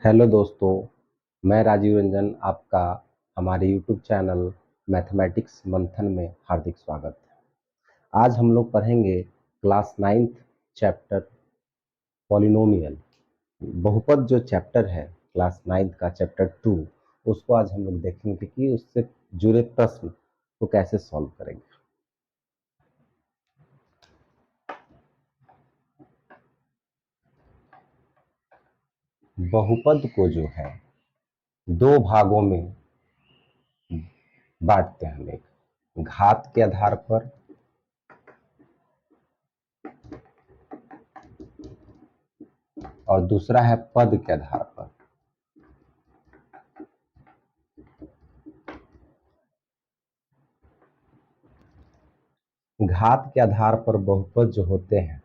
Hello दोस्तों, मैं राजीव रंजन आपका हमारे यूट्यूब चैनल मैथमेटिक्स मंथन में हार्दिक स्वागत है। आज हम लोग पढ़ेंगे क्लास 9th चैप्टर पॉलिनोमियल। बहुपद जो चैप्टर है क्लास 9th का चैप्टर 2, उसको आज हम लोग देखेंगे कि उससे जुड़े प्रश्न को कैसे सॉल्व करेंगे। बहुपद को जो है दो भागों में बांटते हैं हम, एक घात के आधार पर और दूसरा है पद के आधार पर। घात के आधार पर बहुपद जो होते हैं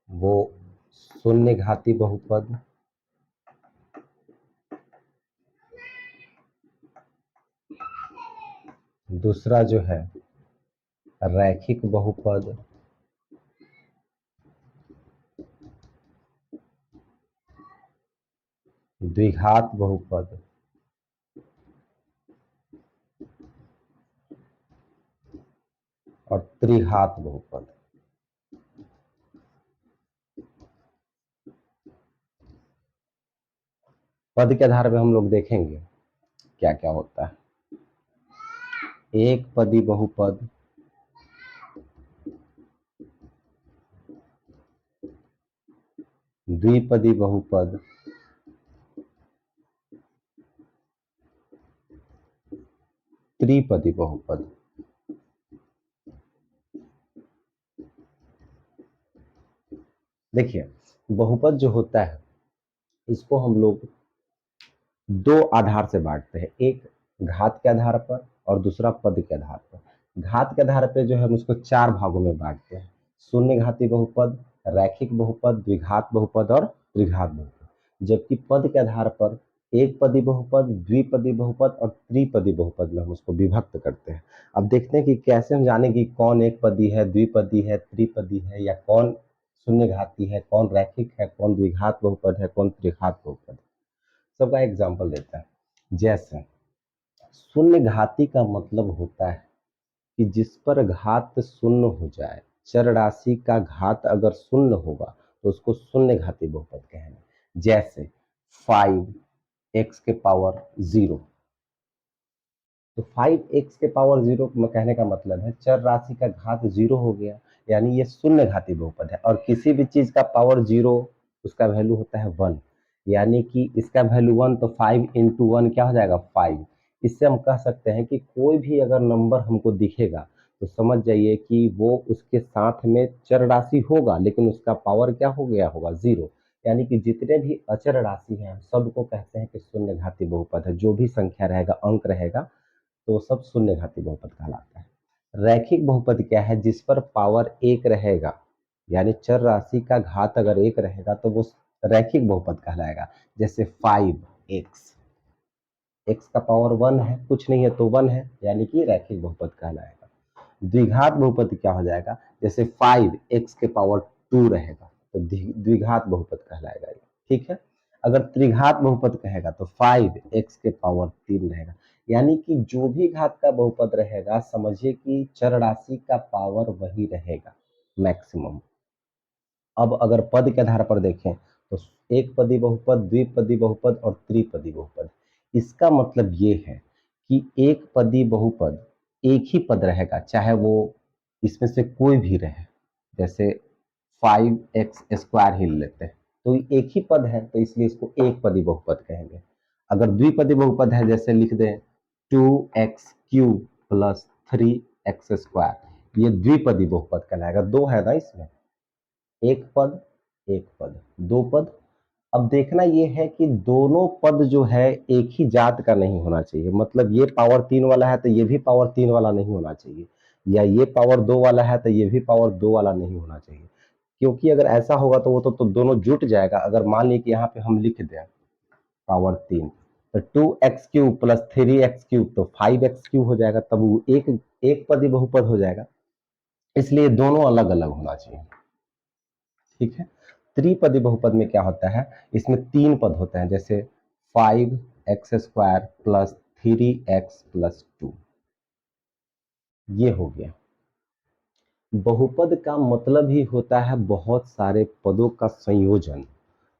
वो शून्य घाती बहुपद, दूसरा जो है रैखिक बहुपद, द्विघात बहुपद और त्रिघात बहुपद। पद के आधार पर हम लोग देखेंगे क्या क्या होता है। एक पदी बहुपद, द्विपदी बहुपद, त्रिपदी बहुपद। देखिए, बहुपद जो होता है इसको हम लोग दो आधार से बांटते हैं, एक घात के आधार पर और दूसरा पद के आधार पर। घात के आधार पर जो है हम उसको चार भागों में बांटते हैं, शून्य घाती बहुपद, रैखिक बहुपद, द्विघात बहुपद और त्रिघात बहुपद। जबकि पद के आधार पर एक पदी बहुपद, द्विपदी बहुपद और त्रिपदी बहुपद में हम उसको विभक्त करते हैं। अब देखते हैं कि कैसे हम जाने कि कौन एक पदी है, द्विपदी है, त्रिपदी है, या कौन शून्य घाती है, कौन रैखिक है, कौन द्विघात बहुपद है, कौन त्रिघात बहुपद है। सबका एग्जाम्पल देता है। जैसे शून्य घाती का मतलब होता है कि जिस पर घात शून्य हो जाए, चर राशि का घात अगर शून्य होगा तो उसको शून्य घाती बहुपद कहेंगे। जैसे 5x के पावर 0, तो 5x के पावर 0 कहने का मतलब है चर राशि का घात 0 हो गया, यानी ये शून्य घाती बहुपद है। और किसी भी चीज का पावर 0 उसका वैल्यू होता है 1, यानी कि इसका वैल्यू 1, तो 5 इंटू 1 क्या हो जाएगा 5। इससे हम कह सकते हैं कि कोई भी अगर नंबर हमको दिखेगा तो समझ जाइए कि वो उसके साथ में चर राशि होगा, लेकिन उसका पावर क्या हो गया होगा 0। यानी कि जितने भी अचर राशि हैं सबको कहते हैं कि शून्य घाती बहुपद है। जो भी संख्या रहेगा, अंक रहेगा, तो सब शून्य घाती बहुपद कहलाता है। रैखिक बहुपद क्या है? जिस पर पावर एक रहेगा, यानी चर राशि का घात अगर एक रहेगा तो वो रैखिक बहुपद कहलाएगा। जैसे 5x, x का पावर 1 है, कुछ नहीं है तो 1 है, यानी कि रैखिक बहुपद कहलाएगा। द्विघात बहुपद क्या हो जाएगा? जैसे 5x के पावर 2 रहेगा तो द्विघात बहुपद कहलाएगा ये। ठीक है। अगर त्रिघात बहुपद कहेगा तो 5x के पावर 3 रहेगा। यानी कि जो भी घात का बहुपद रहेगा समझिए कि चर राशि का पावर वही रहेगा मैक्सिमम। अब अगर पद के आधार पर देखें तो एक पदी बहुपद, द्विपदी बहुपद और त्रिपदी बहुपद। इसका मतलब ये है कि एक पदी बहुपद एक ही पद रहेगा, चाहे वो इसमें से कोई भी रहे। जैसे 5x² ही लेते हैं तो ये एक ही पद है, तो इसलिए इसको एक पदी बहुपद कहेंगे। अगर द्विपदी बहुपद है, जैसे लिख दें 2x³ प्लस 3x², ये द्विपदी बहुपद कहलाएगा। दो है ना इसमें, एक पद एक पद, दो पद। अब देखना ये है कि दोनों पद जो है एक ही जात का नहीं होना चाहिए। मतलब ये पावर 3 वाला है तो ये भी पावर 3 वाला नहीं होना चाहिए, या ये पावर 2 वाला है तो ये भी पावर 2 वाला नहीं होना चाहिए। क्योंकि अगर ऐसा होगा तो वो तो दोनों जुट जाएगा। अगर मान लीजिए कि यहाँ पे हम लिख दें पावर 3, तो 2x³ प्लस 3x³ तो 5x³ हो जाएगा, तब वो एक पदी बहुपद हो जाएगा। इसलिए दोनों अलग अलग होना चाहिए। ठीक है। त्रिपदी बहुपद में क्या होता है, इसमें तीन पद होते हैं, जैसे 5x² प्लस 3x प्लस 2, ये हो गया। बहुपद का मतलब ही होता है बहुत सारे पदों का संयोजन,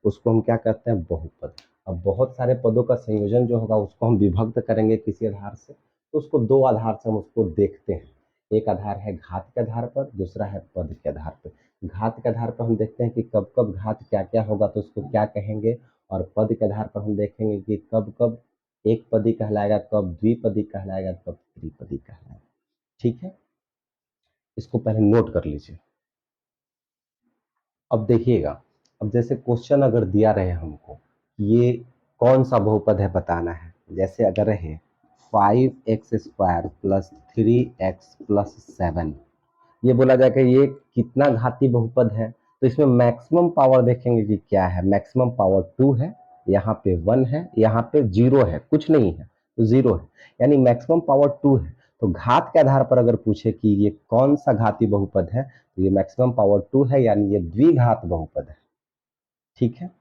उसको हम क्या कहते हैं, बहुपद। अब बहुत सारे पदों का संयोजन जो होगा उसको हम विभक्त करेंगे किसी आधार से, तो उसको दो आधार से हम उसको देखते हैं। एक आधार है घात के आधार पर, दूसरा है पद के आधार पर। घात के आधार पर हम देखते हैं कि कब कब घात क्या क्या होगा तो उसको क्या कहेंगे, और पद के आधार पर हम देखेंगे कि कब कब एक पदी कहलाएगा, कब द्विपदी कहलाएगा, कब त्रिपदी कहलाएगा। ठीक है, इसको पहले नोट कर लीजिए। अब देखिएगा, अब जैसे क्वेश्चन अगर दिया रहे हमको, ये कौन सा बहुपद है बताना है, जैसे अगर रहे 5x² प्लस 3x प्लस 7, ये बोला जाए कि ये कितना घाती बहुपद है, तो इसमें मैक्सिमम पावर देखेंगे कि क्या है, मैक्सिमम पावर 2 है, यहाँ पे 1 है, यहाँ पे 0 है, कुछ नहीं है तो 0 है, यानी मैक्सिमम पावर 2 है। तो घात के आधार पर अगर पूछे कि ये कौन सा घाती बहुपद है, तो ये मैक्सिमम पावर 2 है, यानी ये द्विघात बहुपद है। ठीक है,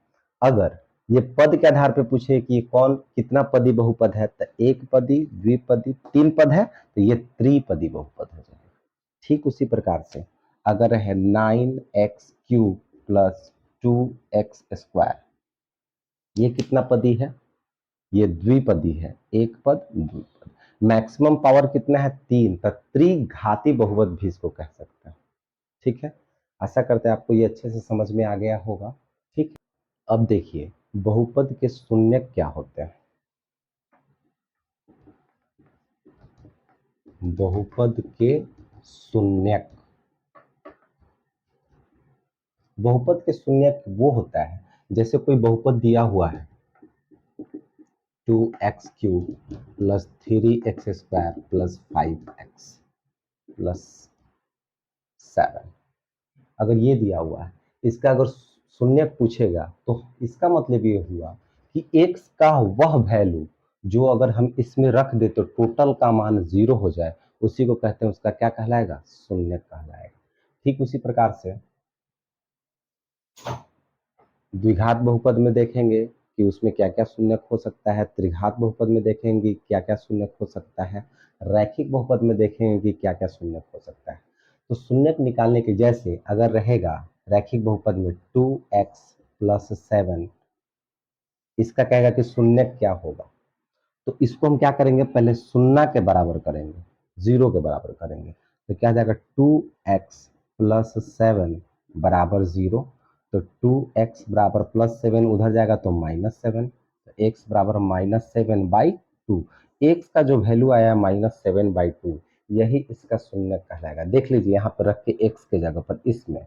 अगर ये पद के आधार पर पूछे कि ये कौन कितना पदी बहुपद है, तो एक पदी, द्विपदी, तीन पद है, तो ये त्रिपदी बहुपद हो जाएगा। ठीक उसी प्रकार से अगर है 9x³ प्लस 2x², ये कितना पदी है, ये द्विपदी है, एक पद द्विपद। मैक्सिमम पावर कितना है, 3, तो त्रिघाती बहुपद भी इसको कह सकते हैं। ठीक है, आशा करते हैं आपको ये अच्छे से समझ में आ गया होगा। ठीक है, अब देखिए बहुपद के शून्यक क्या होते हैं। बहुपद के शून्यक, बहुपद के शून्यक वो होता है जैसे कोई बहुपद दिया हुआ है 2x³ plus 3x² plus 5x plus 7, अगर ये दिया हुआ है, इसका अगर शून्यक पूछेगा तो इसका मतलब ये हुआ कि x का वह वैल्यू जो अगर हम इसमें रख दे तो टोटल का मान 0 हो जाए, उसी को कहते हैं, उसका क्या कहलाएगा, शून्यक कहलाएगा। ठीक उसी प्रकार से द्विघात बहुपद में देखेंगे कि उसमें क्या क्या शून्यक हो सकता है, त्रिघात बहुपद में देखेंगे क्या क्या शून्यक हो सकता है, रैखिक बहुपद में देखेंगे कि क्या क्या शून्यक हो सकता है। तो शून्यक निकालने के जैसे अगर रहेगा रैखिक बहुपद में 2x प्लस 7, इसका कहेगा कि शून्यक क्या होगा, तो इसको हम क्या करेंगे, पहले शून्य के बराबर करेंगे, 0 के बराबर करेंगे, तो क्या जाएगा 2x प्लस 7 बराबर 0, तो 2x बराबर प्लस 7 उधर जाएगा तो -7, तो x बराबर -7/2। x का जो वैल्यू आया -7/2, यही इसका शून्य कहलाएगा। देख लीजिए यहाँ पर रख के x के जगह पर इसमें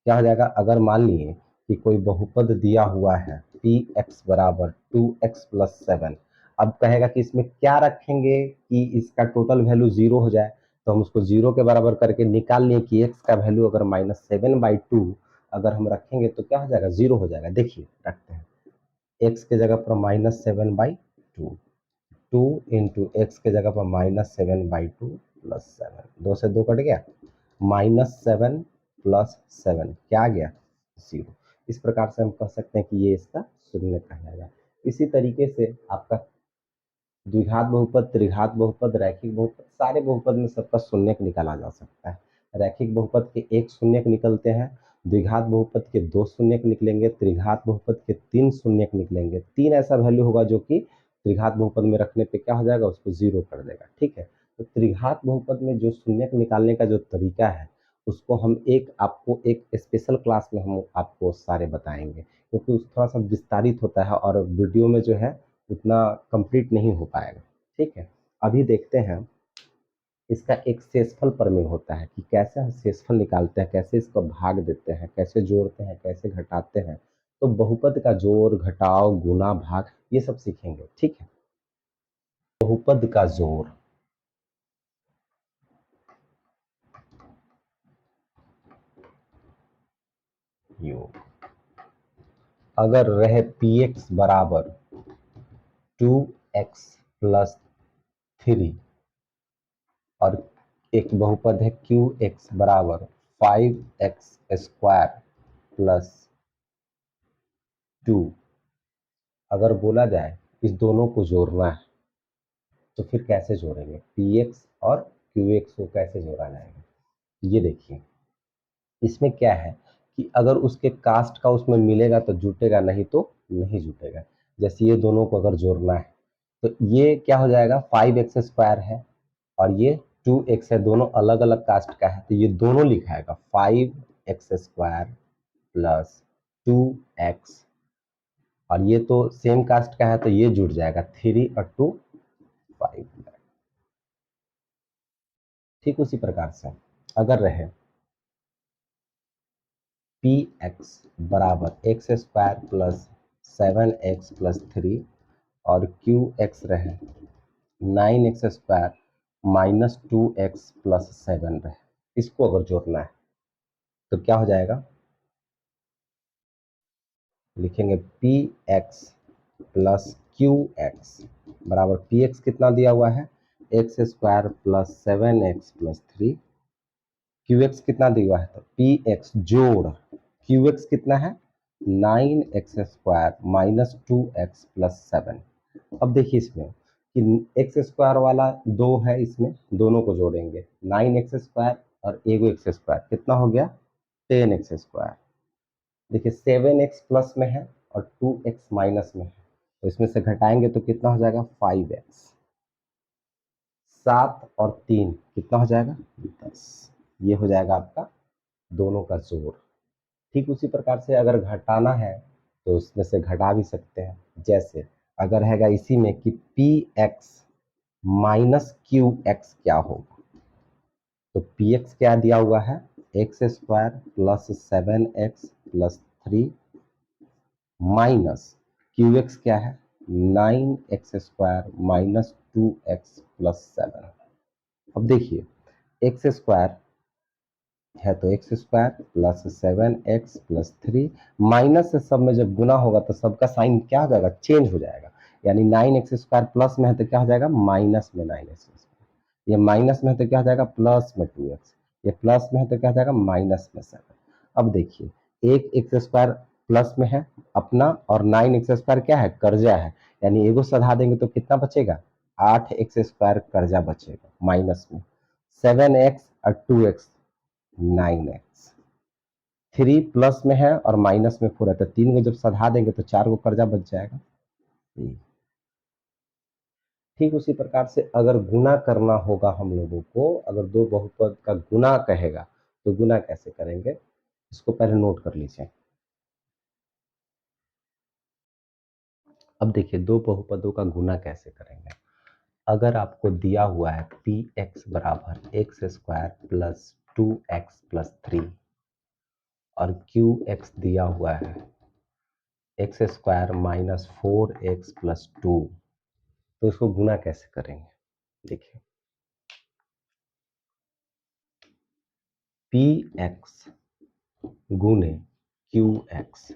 क्या हो जाएगा, अगर मान लिए कि कोई बहुपद दिया हुआ है px बराबर 2x प्लस 7, अब कहेगा कि इसमें क्या रखेंगे कि इसका टोटल वैल्यू 0 हो जाए, तो हम उसको 0 के बराबर करके निकाल लिए कि x का वैल्यू अगर -7/2 अगर हम रखेंगे तो क्या हो जाएगा, 0 हो जाएगा। देखिए रखते हैं x के जगह पर -7/2, 2 इंटू एक्स के जगह पर -7/2 प्लस 7, 2 से 2 कट गया, -7 प्लस 7 क्या आ गया, 0। इस प्रकार से हम कह सकते हैं कि ये इसका शून्य कहलाएगा। इसी तरीके से आपका द्विघात बहुपद, त्रिघात बहुपद, रैखिक बहुपद, सारे बहुपद में सबका शून्यक निकाला जा सकता है। रैखिक बहुपद के 1 शून्यक निकलते हैं, द्विघात बहुपद के 2 शून्यक निकलेंगे, त्रिघात बहुपद के 3 शून्यक निकलेंगे। 3 ऐसा वैल्यू होगा जो कि त्रिघात बहुपद में रखने पे क्या हो जाएगा, उसको 0 कर देगा। ठीक है, तो त्रिघात बहुपद में जो शून्यक निकालने का जो तरीका है, उसको हम आपको एक स्पेशल क्लास में हम आपको सारे बताएंगे, क्योंकि उस थोड़ा सा विस्तारित होता है और वीडियो में जो है उतना कंप्लीट नहीं हो पाएगा। ठीक है, अभी देखते हैं इसका एक शेषफल प्रमेय होता है कि कैसे हम शेषफल निकालते हैं, कैसे इसको भाग देते हैं, कैसे जोड़ते हैं, कैसे घटाते हैं। तो बहुपद का जोड़, घटाव, गुना, भाग ये सब सीखेंगे। ठीक है, बहुपद का जोड़, योग, अगर रहे px बराबर 2x प्लस 3 और एक बहुपद है qx बराबर 5x² प्लस 2। अगर बोला जाए इस दोनों को जोड़ना है तो फिर कैसे जोड़ेंगे? px और qx को कैसे जोड़ा जाएगा? ये देखिए, इसमें क्या है कि अगर उसके कास्ट का उसमें मिलेगा तो जुटेगा, नहीं तो नहीं जुटेगा। जैसे ये दोनों को अगर जोड़ना है तो ये क्या हो जाएगा, 5x² है और ये 2x है, दोनों अलग अलग कास्ट का है, तो ये दोनों लिखाएगा 5x² प्लस 2x, और ये तो सेम कास्ट का है तो ये जुड़ जाएगा 3 और 2 5। ठीक उसी प्रकार से अगर रहे px बराबर x² प्लस 7x प्लस 3 और qx रहे 9x² माइनस 2x प्लस 7 रहे, इसको अगर जोड़ना है तो क्या हो जाएगा? लिखेंगे px प्लस qx बराबर px कितना दिया हुआ है, x² plus 7x plus 3, qx कितना दिया हुआ है, तो px जोड़ qx कितना है, 9x² माइनस 2x प्लस 7। अब देखिए इसमें कि x² वाला 2 है, इसमें दोनों को जोड़ेंगे 9x² और एगो x² कितना हो गया, 10x²। देखिए 7x प्लस में है और 2x माइनस में है, तो इसमें से घटाएंगे तो कितना हो जाएगा, 5x। 7 और 3 कितना हो जाएगा, 10। ये हो जाएगा आपका दोनों का जोड़। ठीक उसी प्रकार से अगर घटाना है तो उसमें से घटा भी सकते हैं। जैसे अगर हैगा इसी में कि px माइनस qx क्या होगा, तो px क्या दिया हुआ है, x² plus 7x plus 3 minus qx क्या है, 9x² माइनस 2x प्लस 7। अब देखिए x² है तो x² plus 7x plus 3 minus से सब में जब गुना होगा तो सबका साइन क्या हो जाएगा, चेंज हो जाएगा। यानी 9x² प्लस में है तो क्या हो जाएगा, माइनस में 9x², ये माइनस में है तो क्या हो जाएगा, प्लस में 2x, ये प्लस में है तो क्या हो जाएगा, माइनस में 7। अब देखिए एक x² प्लस में है अपना और 9x² क्या है, कर्जा है, यानी एगो सधा देंगे तो कितना बचेगा, 8x² कर्जा बचेगा माइनस में, 7x और 2x 9x, 3 प्लस में है और माइनस में 4 है, तो 3 को जब सधा देंगे तो 4 को कर्जा बच जाएगा। ठीक उसी प्रकार से अगर गुना करना होगा हम लोगों को, अगर दो बहुपद का गुना कहेगा तो गुना कैसे करेंगे, इसको पहले नोट कर लीजिए। अब देखिए दो बहुपदों का गुना कैसे करेंगे। अगर आपको दिया हुआ है px बराबर x² प्लस 2x प्लस 3 और qx दिया हुआ है x² माइनस 4x प्लस 2, तो इसको गुना कैसे करेंगे। देखिए px गुने qx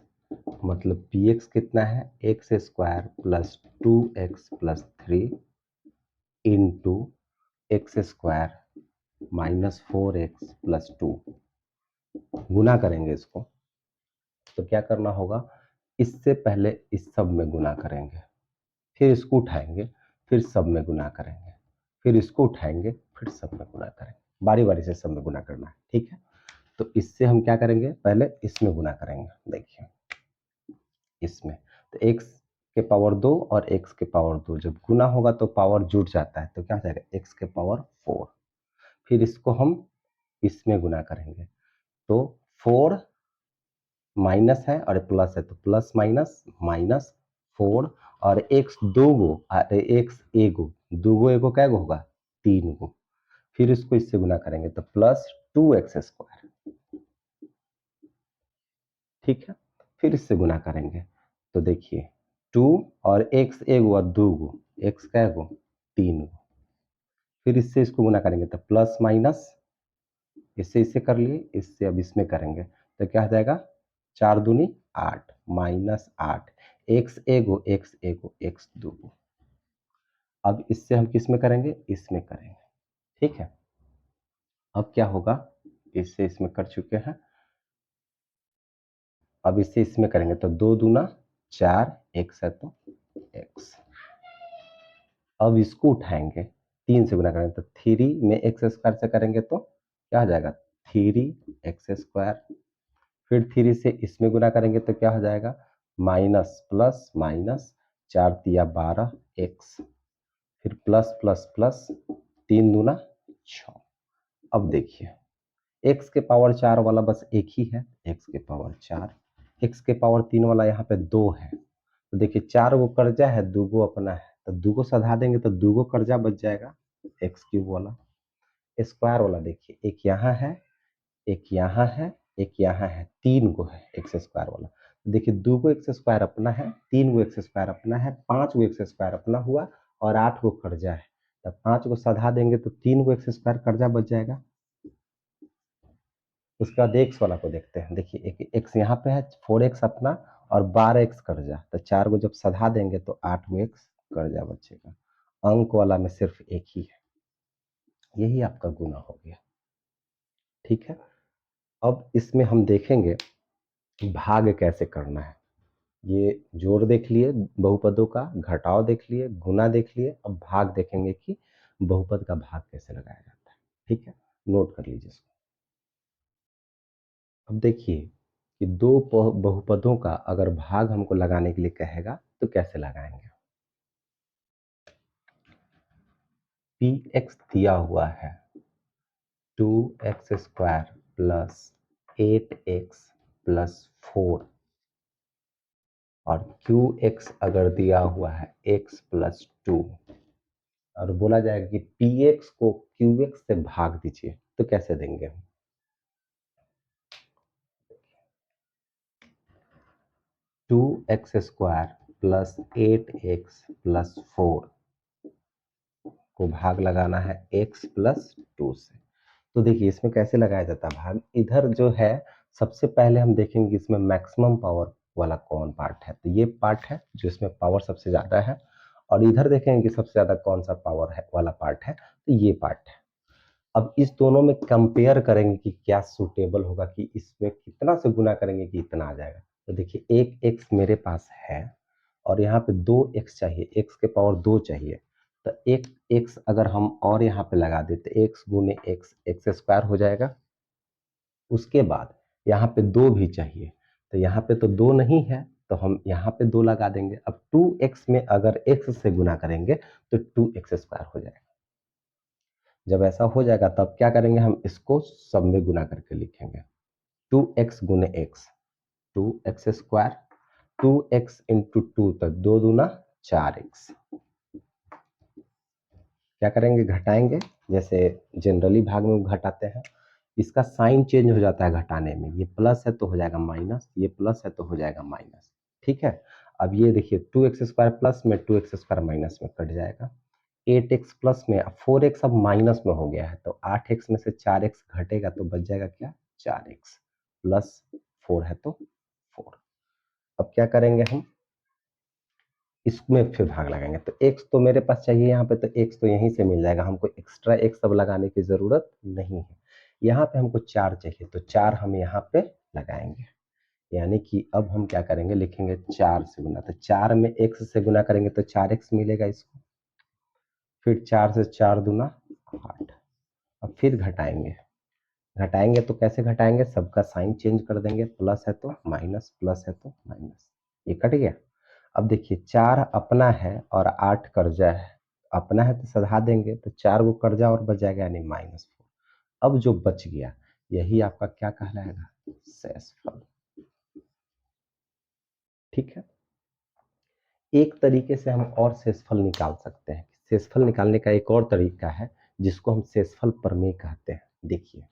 मतलब px कितना है, x² plus 2x plus 3 into x² minus 4x plus 2, गुना करेंगे इसको तो क्या करना होगा, इससे पहले इस सब में गुना करेंगे, फिर इसको उठाएंगे, फिर सब में गुना करेंगे, फिर इसको उठाएंगे, फिर सब में गुना करेंगे, बारी बारी से सब में गुना करना है। ठीक है, तो इससे हम क्या करेंगे, पहले इसमें गुना करेंगे। देखिए इसमें तो x के पावर 2 और x के पावर 2 जब गुना होगा तो पावर जुट जाता है, तो क्या हो जाएगा, x के पावर 4। फिर इसको हम इसमें गुना करेंगे तो 4 माइनस है और प्लस है तो प्लस माइनस माइनस 4 और x दो गो अरे x एगो, दूगो एगो क्या होगा, 3 गो, फिर इसको इससे गुना करेंगे तो प्लस 2x²। ठीक है, फिर इससे गुना करेंगे तो देखिए 2 और x एगो और 2 गो, x का एगो 3 गो, फिर इससे इसको गुना करेंगे तो प्लस माइनस, इससे इससे कर लिए, इससे अब इसमें करेंगे तो क्या हो जाएगा, 4 दूनी 8 माइनस 8, x एगो x दो गो। अब इससे हम किस में करेंगे, इसमें करेंगे। ठीक है, अब क्या होगा, इससे इसमें कर चुके हैं, अब इससे इसमें करेंगे तो 2 दूना 4 x है तो x। अब इसको उठाएंगे, 3 से गुना करेंगे तो 3 में x स्क्वायर से करेंगे तो क्या हो जाएगा 3x स्क्वायर। फिर 3 से इसमें गुना करेंगे तो क्या हो जाएगा माइनस प्लस माइनस, 4 तिया 12x, फिर प्लस प्लस प्लस, 3 दूना 6। अब देखिए x के पावर 4 वाला बस एक ही है, x के पावर 4, x के पावर 3 वाला यहाँ पे 2 है। तो देखिए 4 गो कर्जा है, 2 गो अपना है, तो 2 गो सधा देंगे तो 2 गो कर्जा बच जाएगा। एक्स क्यूब वाला स्क्वायर वाला देखिए एक यहाँ है, एक यहाँ है, एक यहाँ है, 3 गो है एक्स स्क्वायर वाला। देखिए 2 गो एक्स स्क्वायर अपना है, 3 गो एक्स स्क्वायर अपना है, 5 गो एक्स स्क्वायर अपना हुआ और 8 गो कर्जा है। तब 5 गो सधा देंगे तो 3 गो एक्स स्क्वायर कर्जा बच जाएगा। उसके बाद एक्स वाला को देखते हैं। देखिए एक एक्स यहाँ पे है, 4x अपना और 12x कर्जा, तो 4 गो जब सधा देंगे तो 8 गो एक्स कर्जा बचेगा। अंक वाला में सिर्फ एक ही है, यही आपका गुना हो गया। ठीक है, अब इसमें हम देखेंगे भाग कैसे करना है। ये जोड़ देख लिए बहुपदों का, घटाव देख लिए, गुना देख लिए, अब भाग देखेंगे कि बहुपद का भाग कैसे लगाया जाता है। ठीक है, नोट कर लीजिए इसको। अब देखिए कि दो बहुपदों का अगर भाग हमको लगाने के लिए कहेगा तो कैसे लगाएंगे। px दिया हुआ है 2x square plus 8x plus 4 और qx अगर दिया हुआ है x प्लस 2 और बोला जाएगा कि px को qx से भाग दीजिए, तो कैसे देंगे हम। 2x square plus 8x plus 4 को भाग लगाना है x प्लस 2 से। तो देखिए इसमें कैसे लगाया जाता है भाग। इधर जो है सबसे पहले हम देखेंगे इसमें मैक्सिमम पावर वाला कौन पार्ट है, तो ये पार्ट है जो इसमें पावर सबसे ज्यादा है। और इधर देखेंगे कि सबसे ज्यादा कौन सा पावर है वाला पार्ट है, तो ये पार्ट है। अब इस दोनों में कंपेयर करेंगे कि क्या सूटेबल होगा, कि इसमें कितना से गुना करेंगे कि इतना आ जाएगा। तो देखिए एक एक्स मेरे पास है और यहाँ पे 2x चाहिए, x के पावर 2 चाहिए, तो एक x अगर हम और यहाँ पे लगा देते x गुने x, एक्स स्क्वायर हो जाएगा। उसके बाद यहाँ पे 2 भी चाहिए, तो यहाँ पे तो 2 नहीं है, तो हम यहाँ पे 2 लगा देंगे। अब 2x में अगर x से गुना करेंगे तो 2x स्क्वायर हो जाएगा। जब ऐसा हो जाएगा तब क्या करेंगे, हम इसको सब में गुना करके लिखेंगे। 2x गुने x, 2x square, 2x into 2 तक 2 दूना 4x। क्या करेंगे, घटाएंगे, जैसे जनरली भाग में घटाते हैं। इसका साइन चेंज हो जाता है घटाने में, ये प्लस है तो हो जाएगा माइनस, ये प्लस है तो हो जाएगा माइनस। ठीक है, अब ये देखिए 2x स्क्वायर प्लस में 2x स्क्वायर माइनस में कट जाएगा। 8x प्लस में 4x अब माइनस में हो गया है, तो 8x में से 4x घटेगा तो बच जाएगा क्या 4x प्लस 4 है तो 4। अब क्या करेंगे हम, इसमें फिर भाग लगाएंगे। तो x तो मेरे पास चाहिए यहाँ पे, तो x तो यहीं से मिल जाएगा, हमको एक्स्ट्रा x अब लगाने की जरूरत नहीं है। यहाँ पे हमको 4 चाहिए, तो 4 हम यहाँ पे लगाएंगे। यानी कि अब हम क्या करेंगे, लिखेंगे 4 से गुना, तो 4 में x से गुना करेंगे तो 4x मिलेगा इसको। फिर 4 से 4 दूना 8। अब फिर घटाएंगे, घटाएंगे तो कैसे घटाएंगे, सबका साइन चेंज कर देंगे, प्लस है तो माइनस, प्लस है तो माइनस, ये कट गया। अब देखिए 4 अपना है और 8 कर्जा है, अपना है तो सधा देंगे तो 4 गो कर्जा और बच जाएगा यानी -4। अब जो बच गया यही आपका क्या कहलाएगा, शेषफल। ठीक है, एक तरीके से हम और शेषफल निकाल सकते हैं। शेषफल निकालने का एक और तरीका है जिसको हम शेषफल प्रमेय कहते हैं। देखिए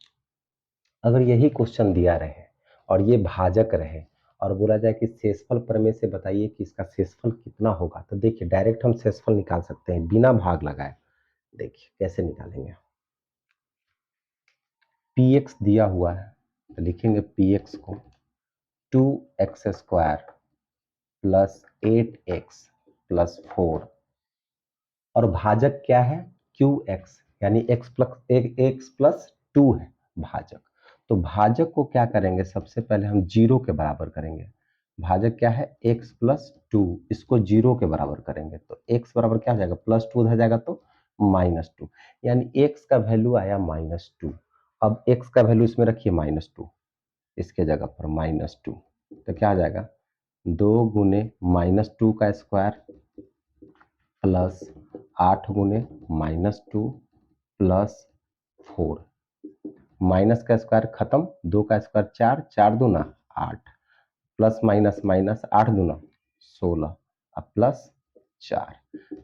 अगर यही क्वेश्चन दिया रहे और ये भाजक रहे और बोला जाए कि शेषफल प्रमेय से बताइए कि इसका शेषफल कितना होगा, तो देखिए डायरेक्ट हम शेषफल निकाल सकते हैं बिना भाग लगाए। देखिए कैसे निकालेंगे, px दिया हुआ है तो लिखेंगे px को 2x square plus 8x plus 4 और भाजक क्या है qx, यानी x प्लस 2 है भाजक। तो भाजक को क्या करेंगे, सबसे पहले हम 0 के बराबर करेंगे। भाजक क्या है x प्लस टू, इसको जीरो के बराबर करेंगे तो x बराबर क्या हो जाएगा प्लस टू उधर जाएगा तो माइनस टू, यानी x का वैल्यू आया माइनस टू। अब x का वैल्यू इसमें रखिए माइनस टू, इसके जगह पर माइनस टू, तो क्या आ जाएगा 2 माइनस टू का square plus 8 minus two plus 4, minus का स्क्वायर खत्म, 2 का स्क्वायर 4, 4 दूना 8, प्लस माइनस माइनस 8 दूना 16, अब प्लस 4।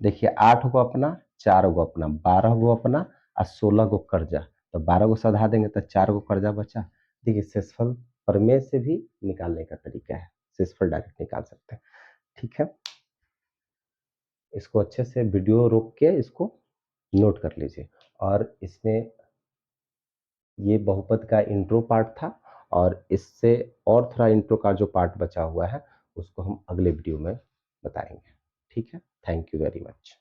देखिए 8 को अपना, 4 को अपना, 12 को अपना और 16 को कर्जा, तो 12 को सधा देंगे तो 4 को कर्जा बचा। देखिए शेषफल प्रमेय से भी निकालने का तरीका है, शेषफल डायरेक्ट निकाल सकते हैं। ठीक है, इसको अच्छे से वीडियो रोक के इसको नोट कर लीजिए। और इसमें ये बहुपद का इंट्रो पार्ट था, और इससे और थोड़ा इंट्रो का जो पार्ट बचा हुआ है उसको हम अगले वीडियो में बताएंगे। ठीक है, थैंक यू वेरी मच।